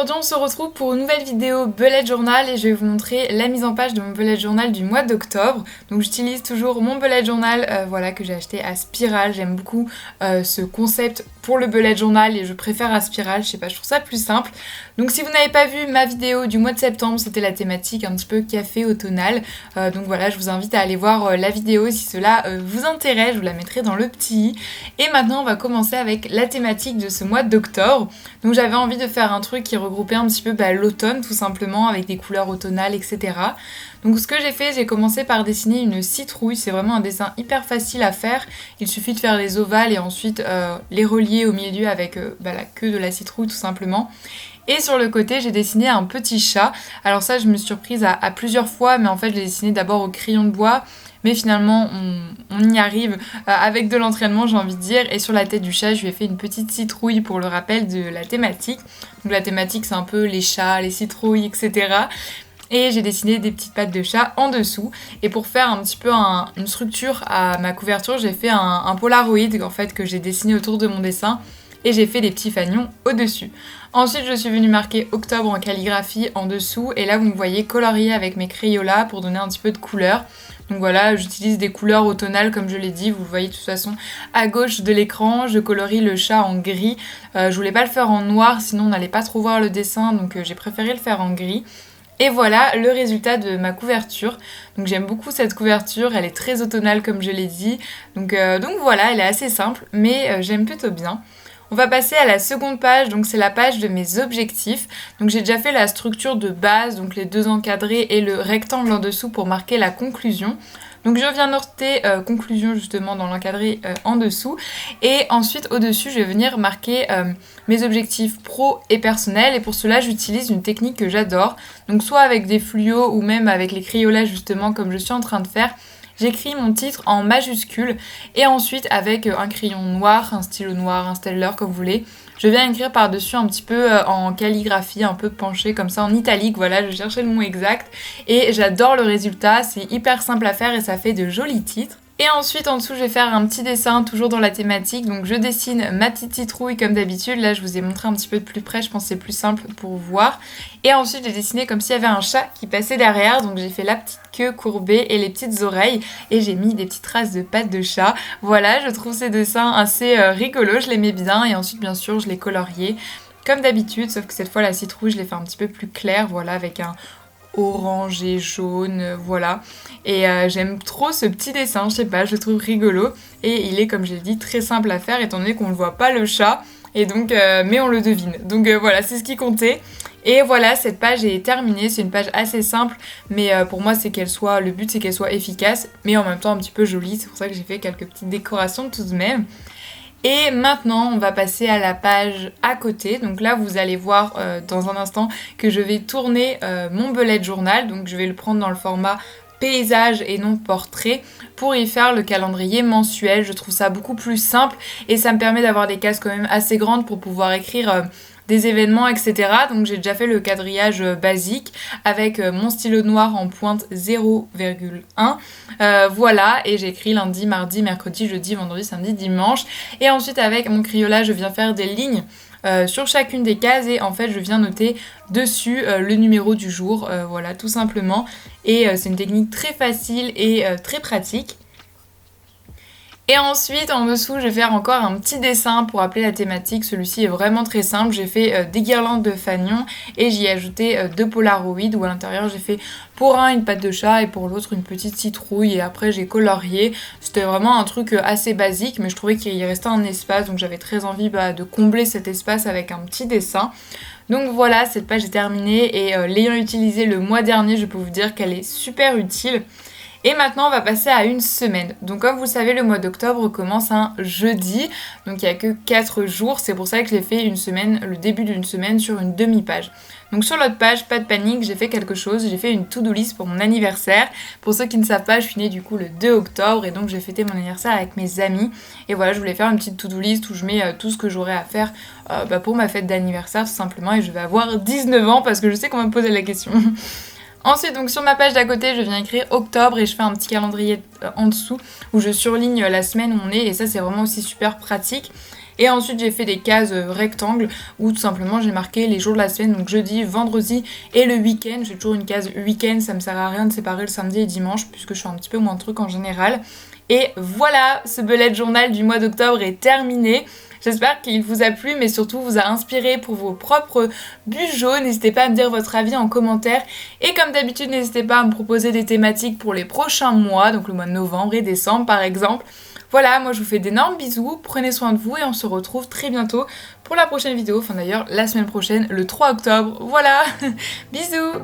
aujourd'hui on se retrouve pour une nouvelle vidéo bullet journal et je vais vous montrer la mise en page de mon bullet journal du mois d'octobre. Donc j'utilise toujours mon bullet journal que j'ai acheté à Spiral. J'aime beaucoup ce concept pour le bullet journal et je préfère à Spiral, je sais pas, je trouve ça plus simple. Donc si vous n'avez pas vu ma vidéo du mois de septembre, c'était la thématique un petit peu café automnal. Donc voilà, je vous invite à aller voir la vidéo si cela vous intéresse, je vous la mettrai dans le petit i. Et maintenant on va commencer avec la thématique de ce mois d'octobre. Donc j'avais envie de faire un truc qui regroupait un petit peu l'automne tout simplement avec des couleurs automnales, etc. Donc ce que j'ai fait, j'ai commencé par dessiner une citrouille. C'est vraiment un dessin hyper facile à faire. Il suffit de faire les ovales et ensuite les relier au milieu avec la queue de la citrouille tout simplement. Et sur le côté, j'ai dessiné un petit chat. Alors ça, je me suis surprise à plusieurs fois, mais en fait, je l'ai dessiné d'abord au crayon de bois. Mais finalement, on y arrive avec de l'entraînement, j'ai envie de dire. Et sur la tête du chat, je lui ai fait une petite citrouille pour le rappel de la thématique. Donc la thématique, c'est un peu les chats, les citrouilles, etc. Et j'ai dessiné des petites pattes de chat en dessous. Et pour faire un petit peu une structure à ma couverture, j'ai fait un Polaroid en fait, que j'ai dessiné autour de mon dessin. Et j'ai fait des petits fanions au-dessus. Ensuite, je suis venue marquer octobre en calligraphie en dessous. Et là, vous me voyez colorier avec mes Crayolas pour donner un petit peu de couleur. Donc voilà, j'utilise des couleurs automnales comme je l'ai dit. Vous le voyez de toute façon à gauche de l'écran. Je colorie le chat en gris. Je voulais pas le faire en noir, sinon on n'allait pas trop voir le dessin. Donc j'ai préféré le faire en gris. Et voilà le résultat de ma couverture. Donc j'aime beaucoup cette couverture, elle est très automnale comme je l'ai dit. Donc voilà, elle est assez simple, mais j'aime plutôt bien. On va passer à la seconde page, donc c'est la page de mes objectifs. Donc j'ai déjà fait la structure de base, donc les deux encadrés et le rectangle en dessous pour marquer la conclusion. Donc je viens noter conclusion justement dans l'encadré en dessous. Et ensuite au-dessus, je vais venir marquer mes objectifs pro et personnels. Et pour cela, j'utilise une technique que j'adore. Donc soit avec des fluos ou même avec les Crayolas justement comme je suis en train de faire. J'écris mon titre en majuscule et ensuite avec un crayon noir, un stylo noir, un stellar comme vous voulez, je viens écrire par-dessus un petit peu en calligraphie, un peu penché comme ça en italique, voilà, je cherchais le mot exact et j'adore le résultat, c'est hyper simple à faire et ça fait de jolis titres. Et ensuite en dessous je vais faire un petit dessin toujours dans la thématique, donc je dessine ma petite citrouille comme d'habitude, là je vous ai montré un petit peu de plus près, je pense que c'est plus simple pour voir. Et ensuite j'ai dessiné comme s'il y avait un chat qui passait derrière, donc j'ai fait la petite queue courbée et les petites oreilles et j'ai mis des petites traces de pattes de chat. Voilà, je trouve ces dessins assez rigolos, je les mets bien et ensuite bien sûr je les coloriais comme d'habitude, sauf que cette fois la citrouille je l'ai fait un petit peu plus claire, voilà, avec un orange et jaune, voilà. Et j'aime trop ce petit dessin, je sais pas, je le trouve rigolo. Et il est, comme je l'ai dit, très simple à faire étant donné qu'on ne voit pas le chat, et donc, mais on le devine. Donc voilà, c'est ce qui comptait. Et voilà, cette page est terminée, c'est une page assez simple, mais pour moi le but c'est qu'elle soit efficace, mais en même temps un petit peu jolie, c'est pour ça que j'ai fait quelques petites décorations tout de même. Et maintenant, on va passer à la page à côté. Donc là, vous allez voir dans un instant que je vais tourner mon bullet journal. Donc je vais le prendre dans le format paysage et non portrait pour y faire le calendrier mensuel. Je trouve ça beaucoup plus simple et ça me permet d'avoir des cases quand même assez grandes pour pouvoir écrire des événements, etc. Donc j'ai déjà fait le quadrillage basique avec mon stylo noir en pointe 0,1. Voilà, et j'ai écrit lundi, mardi, mercredi, jeudi, vendredi, samedi, dimanche. Et ensuite avec mon Crayola, je viens faire des lignes sur chacune des cases et en fait je viens noter dessus le numéro du jour, voilà, tout simplement. Et c'est une technique très facile et très pratique. Et ensuite, en dessous, je vais faire encore un petit dessin pour appeler la thématique. Celui-ci est vraiment très simple. J'ai fait des guirlandes de fanions et j'y ai ajouté deux Polaroids où à l'intérieur, j'ai fait pour un une patte de chat et pour l'autre une petite citrouille. Et après, j'ai colorié. C'était vraiment un truc assez basique, mais je trouvais qu'il y restait un espace. Donc j'avais très envie de combler cet espace avec un petit dessin. Donc voilà, cette page est terminée et l'ayant utilisée le mois dernier, je peux vous dire qu'elle est super utile. Et maintenant, on va passer à une semaine. Donc comme vous le savez, le mois d'octobre commence un jeudi. Donc il n'y a que 4 jours. C'est pour ça que j'ai fait le début d'une semaine sur une demi-page. Donc sur l'autre page, pas de panique, j'ai fait quelque chose. J'ai fait une to-do list pour mon anniversaire. Pour ceux qui ne savent pas, je suis née du coup le 2 octobre. Et donc j'ai fêté mon anniversaire avec mes amis. Et voilà, je voulais faire une petite to-do list où je mets tout ce que j'aurai à faire pour ma fête d'anniversaire tout simplement. Et je vais avoir 19 ans parce que je sais qu'on va me poser la question. Ensuite, donc sur ma page d'à côté, je viens écrire octobre et je fais un petit calendrier en dessous où je surligne la semaine où on est et ça c'est vraiment aussi super pratique. Et ensuite j'ai fait des cases rectangles où tout simplement j'ai marqué les jours de la semaine, donc jeudi, vendredi et le week-end. J'ai toujours une case week-end, ça me sert à rien de séparer le samedi et dimanche puisque je fais un petit peu moins de trucs en général. Et voilà, ce bullet journal du mois d'octobre est terminé. J'espère qu'il vous a plu, mais surtout vous a inspiré pour vos propres bujots. N'hésitez pas à me dire votre avis en commentaire. Et comme d'habitude, n'hésitez pas à me proposer des thématiques pour les prochains mois, donc le mois de novembre et décembre par exemple. Voilà, moi je vous fais d'énormes bisous, prenez soin de vous et on se retrouve très bientôt pour la prochaine vidéo. Enfin d'ailleurs, la semaine prochaine, le 3 octobre. Voilà, bisous.